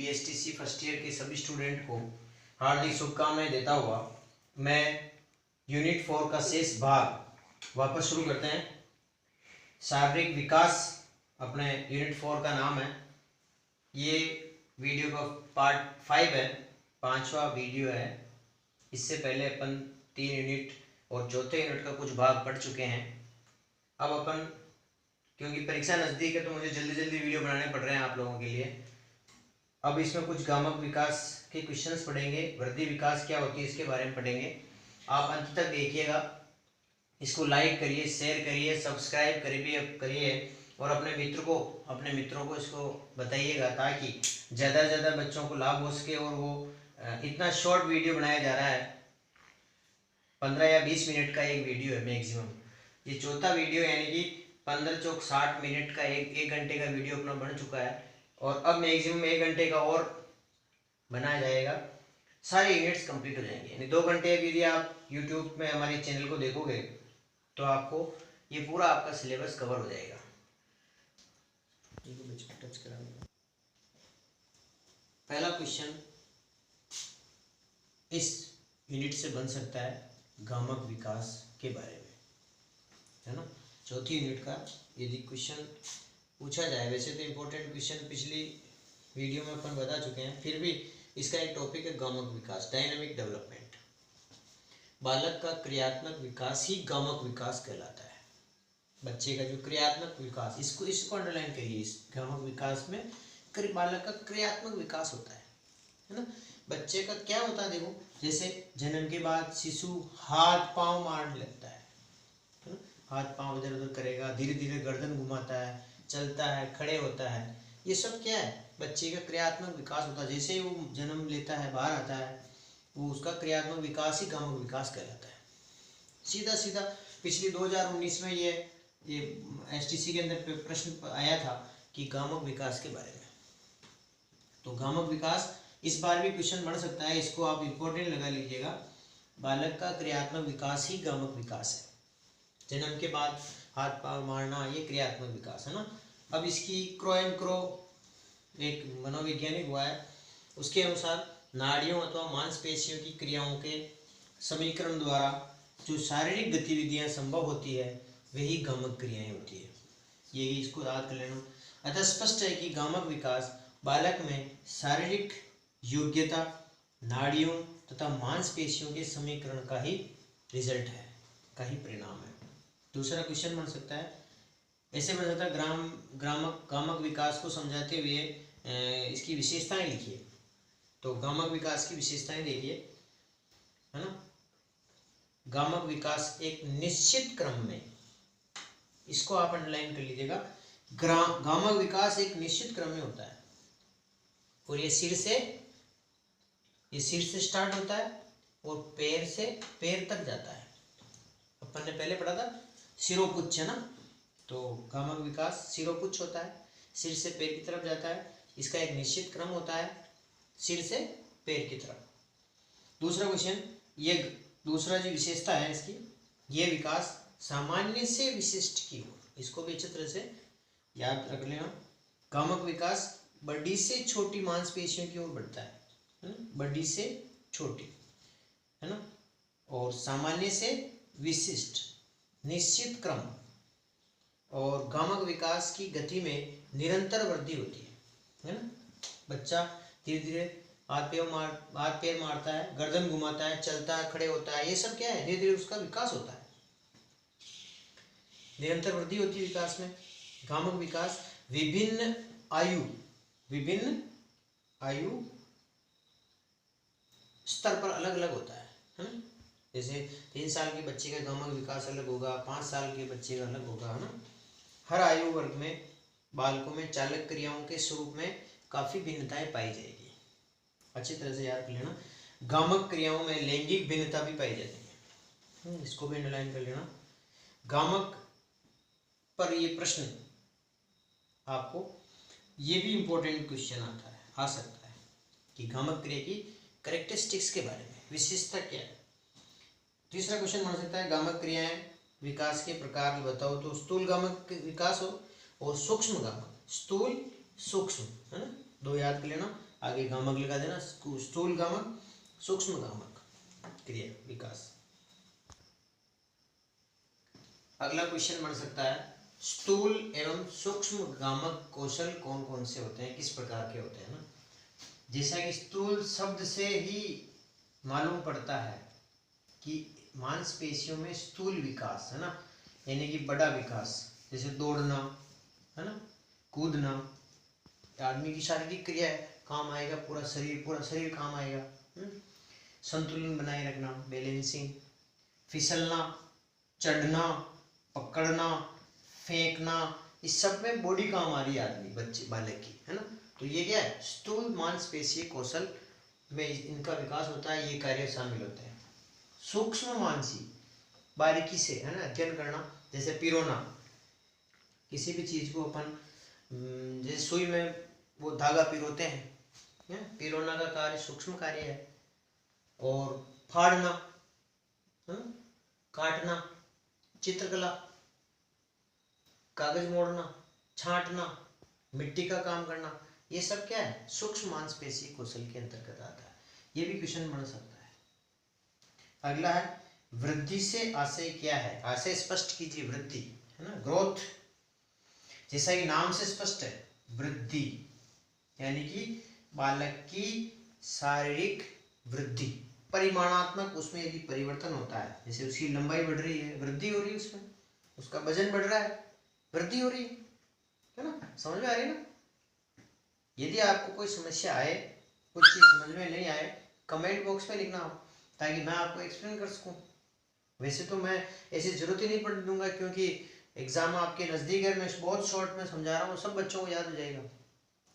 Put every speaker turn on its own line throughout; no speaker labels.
BSTC first year के सभी student को हार्दिक शुभकामनाएं देता हुआ मैं यूनिट 4 का शेष भाग वापस शुरू करते हैं। शारीरिक विकास अपने यूनिट 4 का नाम है। ये वीडियो का पार्ट 5 है, 5वां वीडियो है। इससे पहले अपन 3 यूनिट और चौथे यूनिट का कुछ भाग पढ़ चुके हैं। अब अपन क्योंकि परीक्षा नज़दीक है तो मुझे जल्दी जल्दी वीडियो बनाने पड़ रहे हैं आप लोगों के लिए। अब इसमें कुछ गामक विकास के क्वेश्चंस पढ़ेंगे, वृद्धि विकास क्या होती है इसके बारे में पढ़ेंगे। आप अंत तक देखिएगा, इसको लाइक करिए, शेयर करिए, सब्सक्राइब करिए और अपने मित्रों को इसको बताइएगा ताकि ज़्यादा से ज़्यादा बच्चों को लाभ हो सके। और वो इतना शॉर्ट वीडियो बनाया जा रहा है, 15 या 20 मिनट का एक वीडियो है मैक्सिमम। ये चौथा वीडियो यानी कि 15 चौक 60 मिनट का एक घंटे का वीडियो अपना बन चुका है और अब मैक्सिमम 1 घंटे का और बनाया जाएगा। सारे यूनिट्स कंप्लीट हो जाएंगे, यानी 2 घंटे यदि आप यूट्यूब में हमारे चैनल को देखोगे तो आपको ये पूरा आपका सिलेबस कवर हो जाएगा। टच करा पहला क्वेश्चन इस यूनिट से बन सकता है गामक विकास के बारे में, है ना। चौथी यूनिट का यदि क्वेश्चन पूछा जाए, वैसे तो इम्पोर्टेंट क्वेश्चन पिछली वीडियो में अपन बता चुके हैं, फिर भी इसका एक टॉपिक है गामक विकास, डायनामिक डेवलपमेंट। बालक का क्रियात्मक विकास ही गामक विकास कहलाता है। बच्चे का जो क्रियात्मक विकास, इसको अंडरलाइन करिए। इस गामक विकास में बालक का क्रियात्मक विकास होता है ना। बच्चे का क्या होता है, देखो जैसे जन्म के बाद शिशु हाथ पांव मारने लगता है ना। हाथ पांव इधर उधर करेगा, धीरे धीरे गर्दन घुमाता है, चलता है, खड़े होता है। ये सब क्या है, बच्चे का क्रियात्मक विकास होता है। जैसे ही वो जन्म लेता है, बाहर आता है, वो उसका क्रियात्मक विकास ही गामक विकास कहलाता है। सीधा सीधा पिछली 2019 में ये एसटीसी के अंदर प्रश्न आया था कि गामक विकास के बारे में। तो गामक विकास इस बार भी क्वेश्चन बन सकता है, इसको आप इम्पोर्टेंट लगा लीजिएगा। बालक का क्रियात्मक विकास ही गामक विकास है। जन्म के बाद हाथ पांव मारना, ये क्रियात्मक विकास है ना। अब इसकी क्रो एंड क्रो एक मनोवैज्ञानिक हुआ है, उसके अनुसार नाड़ियों अथवा मांसपेशियों की क्रियाओं के समीकरण द्वारा जो शारीरिक गतिविधियां संभव होती है वही गामक क्रियाएं होती है। ये इसको याद कर लेना। अतः स्पष्ट है कि गामक विकास बालक में शारीरिक योग्यता, नाड़ियों तथा मांसपेशियों के समीकरण का ही रिजल्ट है, का ही परिणाम है। दूसरा क्वेश्चन बन सकता है, ऐसे बन सकता है गामक विकास को समझाते हुए इसकी विशेषताएं लिखिए। तो गामक विकास की विशेषताएं देखिए, है ना। गामक विकास एक निश्चित क्रम में, इसको आप अंडरलाइन कर लीजिएगा। गामक विकास एक निश्चित क्रम में होता है और ये सिर से स्टार्ट होता है और पैर से पैर तक जाता है। अपन ने पहले पढ़ा था सिरोपुच्छ, है ना। तो गामक विकास सिरोपुच्छ होता है, सिर से पैर की तरफ जाता है। इसका एक निश्चित क्रम होता है, सिर से पैर की तरफ। दूसरा क्वेश्चन, ये दूसरा जो विशेषता है इसकी, ये विकास सामान्य से विशिष्ट की ओर, इसको भी अच्छी तरह से याद रख लेना। गामक विकास बड़ी से छोटी मांसपेशियों की ओर बढ़ता है ना, बड़ी से छोटी, है ना। और सामान्य से विशिष्ट, निश्चित क्रम। और गामक विकास की गति में निरंतर वृद्धि होती है ना। बच्चा धीरे धीरे हाथ पैर मारता है, गर्दन घुमाता है, चलता है, खड़े होता है। ये सब क्या है, धीरे धीरे उसका विकास होता है, निरंतर वृद्धि होती है विकास में। गामक विकास विभिन्न आयु स्तर पर अलग अलग होता है ना। जैसे 3 साल के बच्चे का गामक विकास अलग होगा, 5 साल के बच्चे का अलग होगा, है ना। हर आयु वर्ग में बालकों में चालक क्रियाओं के स्वरूप में काफी भिन्नताएं पाई जाएगी। अच्छी तरह से याद कर लेना। गामक क्रियाओं में लैंगिक भिन्नता भी पाई जाती है, इसको भी अंडरलाइन कर लेना। गामक पर ये प्रश्न आपको, ये भी इम्पोर्टेंट क्वेश्चन आ सकता है कि गामक क्रिया की कैरेक्टरिस्टिक्स के बारे में, विशेषता क्या है। तीसरा क्वेश्चन बन सकता है, गामक क्रियाएं विकास के प्रकार बताओ। तो स्थूल गामक विकास हो और सूक्ष्म गामक, स्थूल सूक्ष्म, है ना, 2 याद कर लेना। आगे गामक लगा देना, स्थूल गामक, सूक्ष्म गामक क्रिया विकास। अगला क्वेश्चन बन सकता है, स्थूल एवं सूक्ष्म गामक कौशल कौन कौन से होते हैं, किस प्रकार के होते हैं ना। जैसा कि स्थूल शब्द से ही मालूम पड़ता है कि मांसपेशियों में स्थूल विकास है ना, यानी कि बड़ा विकास, जैसे दौड़ना है ना, कूदना, आदमी की शारीरिक क्रिया है, काम आएगा, पूरा शरीर काम आएगा। संतुलन बनाए रखना, बैलेंसिंग, फिसलना, चढ़ना, पकड़ना, फेंकना, इस सब में बॉडी काम आ रही है आदमी, बच्चे, बालक की, है ना। तो ये क्या है, स्थूल मांसपेशीय कौशल में इनका विकास होता है, ये कार्य शामिल होते हैं। सूक्ष्म मानसी, बारीकी से है ना अध्ययन करना, जैसे पिरोना, किसी भी चीज को अपन जैसे सुई में वो धागा पिरोते हैं, पिरोना का कार्य सूक्ष्म कार्य है। और फाड़ना, काटना, चित्रकला, कागज मोड़ना, छांटना, मिट्टी का काम करना, ये सब क्या है, सूक्ष्म मांसपेशी कौशल के अंतर्गत आता है। ये भी क्वेश्चन बन सकता है। अगला है, वृद्धि से आशय क्या है, आशय स्पष्ट कीजिए। वृद्धि है ना, ग्रोथ, जैसा कि नाम से स्पष्ट है, वृद्धि यानी कि बालक की शारीरिक वृद्धि, परिमाणात्मक, उसमें यदि परिवर्तन होता है, जैसे उसकी लंबाई बढ़ रही है, वृद्धि हो रही है उसमें, उसका वजन बढ़ रहा है, वृद्धि हो रही है ना, समझ में आ रही है ना। यदि आपको कोई समस्या आए, कुछ चीज समझ में नहीं आए, कमेंट बॉक्स में लिखना हो, ताकि मैं आपको एक्सप्लेन कर सकूं। वैसे तो मैं ऐसी जरूरत ही नहीं पड़ दूंगा, क्योंकि एग्जाम आपके नजदीक है, मैं बहुत शॉर्ट में समझा रहा हूँ, सब बच्चों को याद हो जाएगा,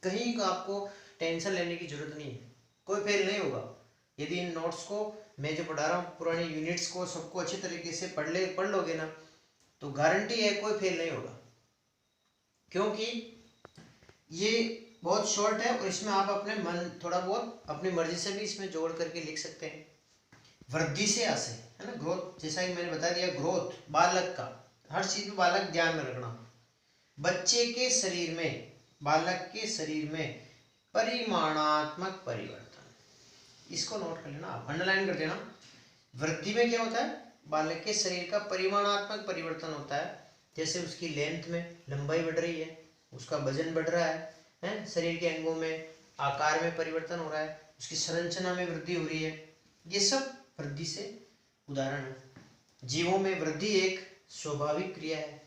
कहीं का आपको टेंशन लेने की जरूरत नहीं है, कोई फेल नहीं होगा। यदि इन नोट्स को मैं जो पढ़ा रहा हूँ, पुरानी यूनिट्स को सबको अच्छी तरीके से पढ़ लोगे ना, तो गारंटी है कोई फेल नहीं होगा, क्योंकि ये बहुत शॉर्ट है और इसमें आप अपने मन थोड़ा बहुत अपनी मर्जी से भी इसमें जोड़ करके लिख सकते हैं। वृद्धि से आशय है ना, ग्रोथ, जैसा कि मैंने बता दिया, ग्रोथ बालक का, हर चीज में बालक ध्यान में रखना। बच्चे के शरीर में, बालक के शरीर में परिमाणात्मक परिवर्तन, इसको नोट कर लेना, आप अंडरलाइन कर देना। वृद्धि में क्या होता है, बालक के शरीर का परिमाणात्मक परिवर्तन होता है, जैसे उसकी लेंथ में लंबाई बढ़ रही है, उसका वजन बढ़ रहा है, शरीर के अंगों में आकार में परिवर्तन हो रहा है, उसकी संरचना में वृद्धि हो रही है, ये सब वृद्धि से उदाहरण है। जीवों में वृद्धि एक स्वाभाविक क्रिया है,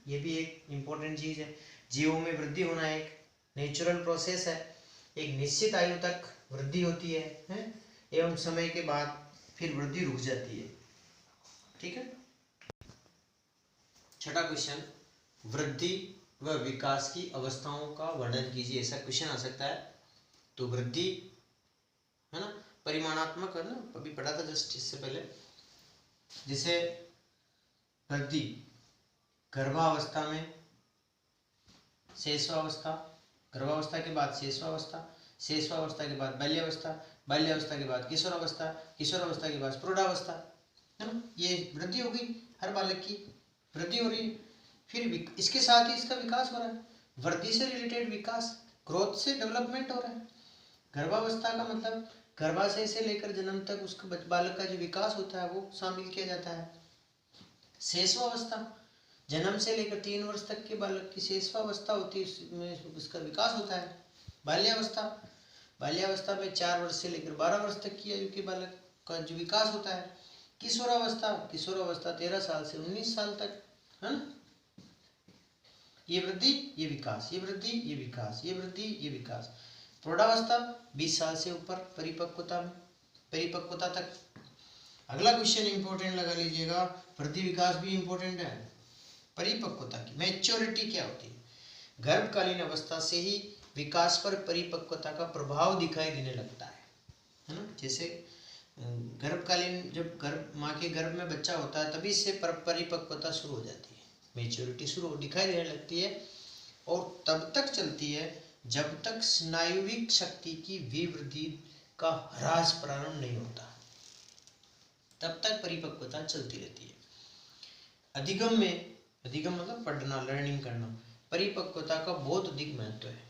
ये भी एक इम्पोर्टेंट चीज है। जीवों में वृद्धि होना एक नेचुरल प्रोसेस है, एक निश्चित आयु तक वृद्धि होती है एवं समय के बाद फिर वृद्धि रुक जाती है। ठीक है। छठा क्वेश्चन, वृद्धि व विकास की अवस्थाओं का वर्णन कीजिए, ऐसा क्वेश्चन आ सकता है। तो वृद्धि है ना, परिमाणात्मक है ना, अभी पढ़ा था जस्ट इससे पहले, जैसे वृद्धि गर्भावस्था में, शेषवावस्था, गर्भावस्था के बाद शेषवावस्था, शेषवावस्था के बाद बाल्यावस्था, बाल्यावस्था के बाद किशोरावस्था, किशोरावस्था के बाद प्रौढ़ावस्था, है ना, ये वृद्धि हो गई, हर बालक की वृद्धि हो रही है। फिर इसके साथ ही इसका विकास हो रहा है, वृद्धि से रिलेटेड विकास, ग्रोथ से डेवलपमेंट हो रहा है। गर्भावस्था का मतलब गर्भाशय से लेकर जन्म तक उसका बालक का जो विकास होता है वो शामिल किया जाता है। शेषवावस्था, जन्म से लेकर 3 वर्ष तक के बालक की शेषवावस्था होती है, उसमें उसका विकास होता है। बाल्यावस्था, बाल्यावस्था में 4 वर्ष से लेकर 12 वर्ष तक की आयु के बालक का जो विकास होता है। किशोरावस्था, किशोरावस्था 13 साल से 19 साल तक, है ना। ये वृद्धि, ये विकास, ये वृद्धि, ये विकास, ये वृद्धि, ये विकास। प्रौढ़ावस्था 20 साल से ऊपर, परिपक्वता में, परिपक्वता तक। अगला क्वेश्चन इंपॉर्टेंट लगा लीजिएगा, वृद्धि विकास भी इंपॉर्टेंट है। परिपक्वता की मैच्योरिटी क्या होती है, गर्भकालीन अवस्था से ही विकास पर परिपक्वता का प्रभाव दिखाई देने लगता है ना। जैसे गर्भकालीन, जब माँ के गर्भ में बच्चा होता है तभी से परिपक्वता शुरू हो जाती है, मैच्योरिटी शुरू दिखाई देने लगती है, और तब तक चलती है जब तक स्नायुविक शक्ति की विवृद्धि का ह्रास प्रारंभ नहीं होता, तब तक परिपक्वता चलती रहती है। अधिगम में, अधिगम मतलब पढ़ना, लर्निंग करना, परिपक्वता का बहुत अधिक महत्व है।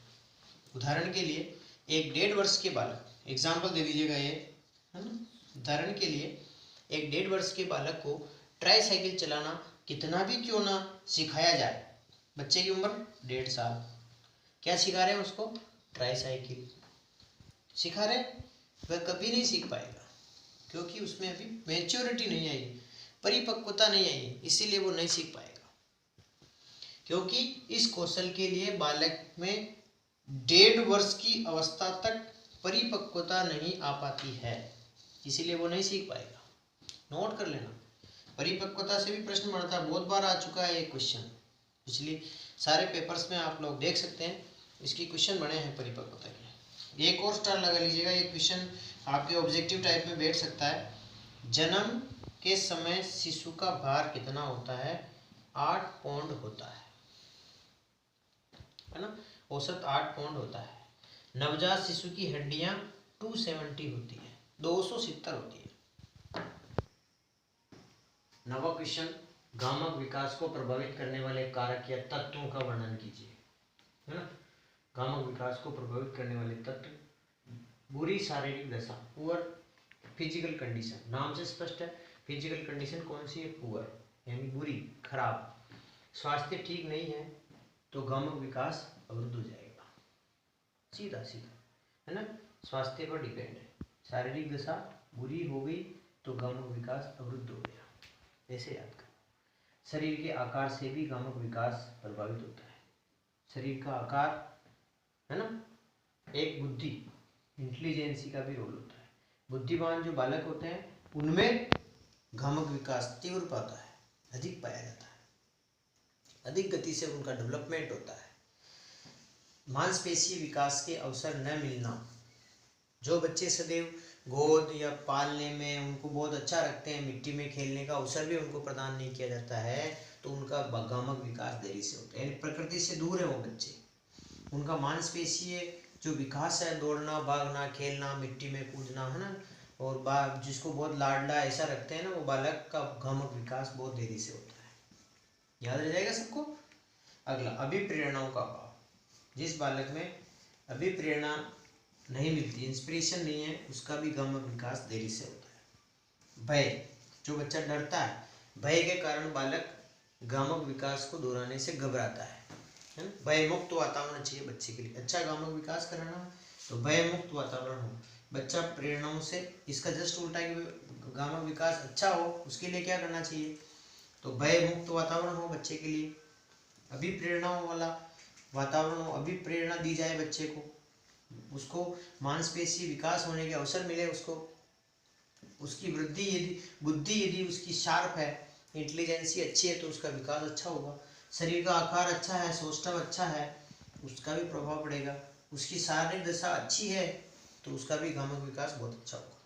उदाहरण के लिए एक 1.5 वर्ष के बालक, एग्जाम्पल दे दीजिएगा ये, है ना, उदाहरण के लिए, एक 1.5 वर्ष के बालक को ट्राईसाइकिल चलाना कितना भी क्यों ना सिखाया जाए, बच्चे की उम्र 1.5 साल, क्या सिखा रहे हैं उसको? ट्राईसाइकिल सिखा रहे, वह कभी नहीं सीख पाएगा क्योंकि उसमें अभी मैच्योरिटी नहीं आई, परिपक्वता नहीं आई, इसीलिए वो नहीं सीख पाएगा। क्योंकि इस कौशल के लिए बालक में 1.5 वर्ष की अवस्था तक परिपक्वता नहीं आ पाती है, इसीलिए वो नहीं सीख पाएगा। नोट कर लेना, परिपक्वता से भी प्रश्न बनता है, बहुत बार आ चुका है ये क्वेश्चन, पिछले सारे पेपर्स में आप लोग देख सकते हैं, इसकी क्वेश्चन बने हैं परिपक्वता के। एक और स्टार लगा लीजिएगा, ये क्वेश्चन आपके ऑब्जेक्टिव टाइप में बैठ सकता है। जन्म के समय शिशु का भार कितना होता है? 8 पाउंड होता है ना, औसत 8 पाउंड होता है। नवजात शिशु की हड्डियां 270 होती है, 270 होती है। नवा क्वेश्चन, गामक विकास को प्रभावित करने वाले कारक या तत्वों का वर्णन कीजिए, है ना। गामक विकास को प्रभावित करने वाले तत्व, बुरी शारीरिक दशा, पुअर फिजिकल कंडीशन, नाम से स्पष्ट है, फिजिकल कंडीशन कौन सी है? पुअर, यानी बुरी, खराब। स्वास्थ्य ठीक नहीं है तो गामक विकास अवरुद्ध हो जाएगा, सीधा सीधा, है ना, स्वास्थ्य पर डिपेंड है। शारीरिक दशा बुरी हो गई तो गामक विकास अवरुद्ध हो गया, ऐसे याद करो। शरीर के आकार से भी गामक विकास प्रभावित होता है, शरीर का आकार, है ना। एक बुद्धि, इंटेलिजेंसी का भी रोल होता है। बुद्धिमान जो बालक होते हैं उनमें गामक विकास तीव्र पाता है, अधिक पाया जाता है, अधिक गति से उनका डेवलपमेंट होता है। मांसपेशीय विकास के अवसर न मिलना, जो बच्चे सदैव गोद या पालने में उनको बहुत अच्छा रखते हैं, मिट्टी में खेलने का अवसर भी उनको प्रदान नहीं किया जाता है, तो उनका गामक विकास देरी से होता है, प्रकृति से दूर है वो बच्चे। उनका मांसपेशीय जो विकास है, दौड़ना, भागना, खेलना, मिट्टी में कूदना, है ना, और जिसको बहुत लाडला ऐसा रखते हैं ना, वो बालक का गामक विकास बहुत देरी से होता है। याद रह जाएगा सबको। अगला, अभिप्रेरणाओं का अभाव, जिस बालक में अभिप्रेरणा नहीं मिलती, इंस्पिरेशन नहीं है, उसका भी गामक विकास देरी से होता है। भय, जो बच्चा डरता है, भय के कारण बालक गामक विकास को दोहराने से घबराता है। भय मुक्त वातावरण चाहिए बच्चे के लिए, अच्छा गामक विकास कराना तो भय मुक्त वातावरण हो, बच्चा प्रेरणाओं से, इसका जस्ट उल्टा कि गामक विकास अच्छा हो, उसके लिए क्या करना चाहिए? तो भय मुक्त वातावरण हो बच्चे के लिए, अभिप्रेरणाओं वाला वातावरण हो, अभिप्रेरणा दी जाए बच्चे को, उसको मांसपेशी विकास होने के अवसर मिले, उसको उसकी वृद्धि, यदि बुद्धि यदि उसकी शार्प है, इंटेलिजेंसी अच्छी है तो उसका विकास अच्छा होगा। शरीर का आकार अच्छा है, सौष्ठव अच्छा है, उसका भी प्रभाव पड़ेगा। उसकी शारीरिक दशा अच्छी है तो उसका भी गामक विकास बहुत अच्छा होगा।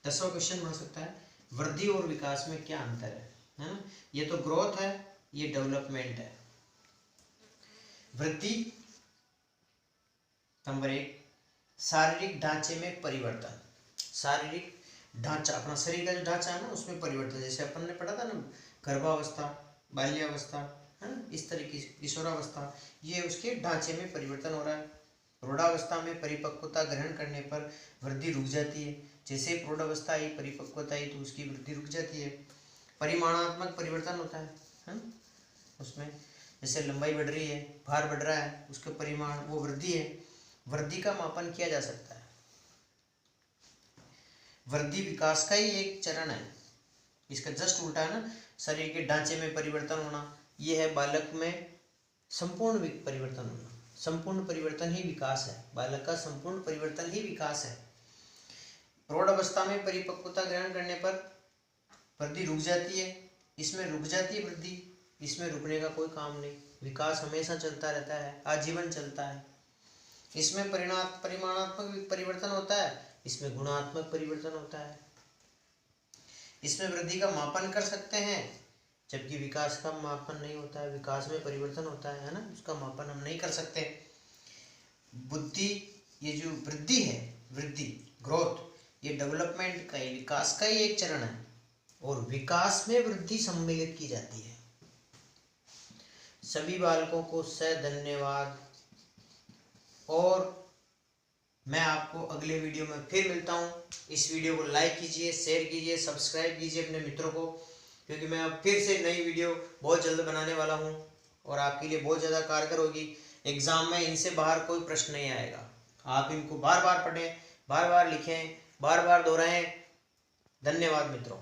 10वां क्वेश्चन बन सकता है, वृद्धि और विकास में क्या अंतर है ना। ये तो ग्रोथ है, ये डेवलपमेंट है। वृद्धि नंबर 1, शारीरिक ढांचे में परिवर्तन, शारीरिक ढांचा, अपना शरीर का जो ढांचा है ना उसमें परिवर्तन, जैसे अपन ने पढ़ा था ना, गर्भावस्था, बाल्यावस्था, है ना, इस तरीके से किशोरावस्था, ये उसके ढांचे में परिवर्तन हो रहा है। प्रौढ़ावस्था में परिपक्वता ग्रहण करने पर वृद्धि रुक जाती है, जैसे प्रौढ़ावस्था आई, परिपक्वता आई तो उसकी वृद्धि रुक जाती है। परिमाणात्मक परिवर्तन होता है उसमें, जैसे लंबाई बढ़ रही है, भार बढ़ रहा है, उसका परिमाण वो वृद्धि है। वृद्धि का मापन किया जा सकता है। वृद्धि विकास का ही एक चरण है, इसका जस्ट उल्टा है ना, शरीर के ढांचे में परिवर्तन होना, ये है बालक में संपूर्ण परिवर्तन होना। संपूर्ण परिवर्तन ही विकास है, बालक का संपूर्ण परिवर्तन ही विकास है। प्रौढ़ अवस्था में परिपक्वता ग्रहण करने पर वृद्धि रुक जाती है, इसमें रुक जाती है वृद्धि, इसमें रुकने का कोई काम नहीं, विकास हमेशा चलता रहता है, आजीवन चलता है। इसमें परिमाणात्मक परिवर्तन होता है, इसमें गुणात्मक परिवर्तन होता है। इसमें वृद्धि का मापन कर सकते हैं, जबकि विकास का मापन नहीं होता है, विकास में परिवर्तन होता है ना, उसका मापन हम नहीं कर सकते। बुद्धि, ये जो वृद्धि है, वृद्धि ग्रोथ, ये डेवलपमेंट का ही, विकास का ही एक चरण है, और विकास में वृद्धि सम्मिलित की जाती है। सभी बालकों को धन्यवाद और मैं आपको अगले वीडियो में फिर मिलता हूँ। इस वीडियो को लाइक कीजिए, शेयर कीजिए, सब्सक्राइब कीजिए अपने मित्रों को, क्योंकि मैं अब फिर से नई वीडियो बहुत जल्द बनाने वाला हूँ और आपके लिए बहुत ज़्यादा कारगर होगी। एग्ज़ाम में इनसे बाहर कोई प्रश्न नहीं आएगा। आप इनको बार बार पढ़ें, बार बार लिखें, बार बार दोहराएं। धन्यवाद मित्रों।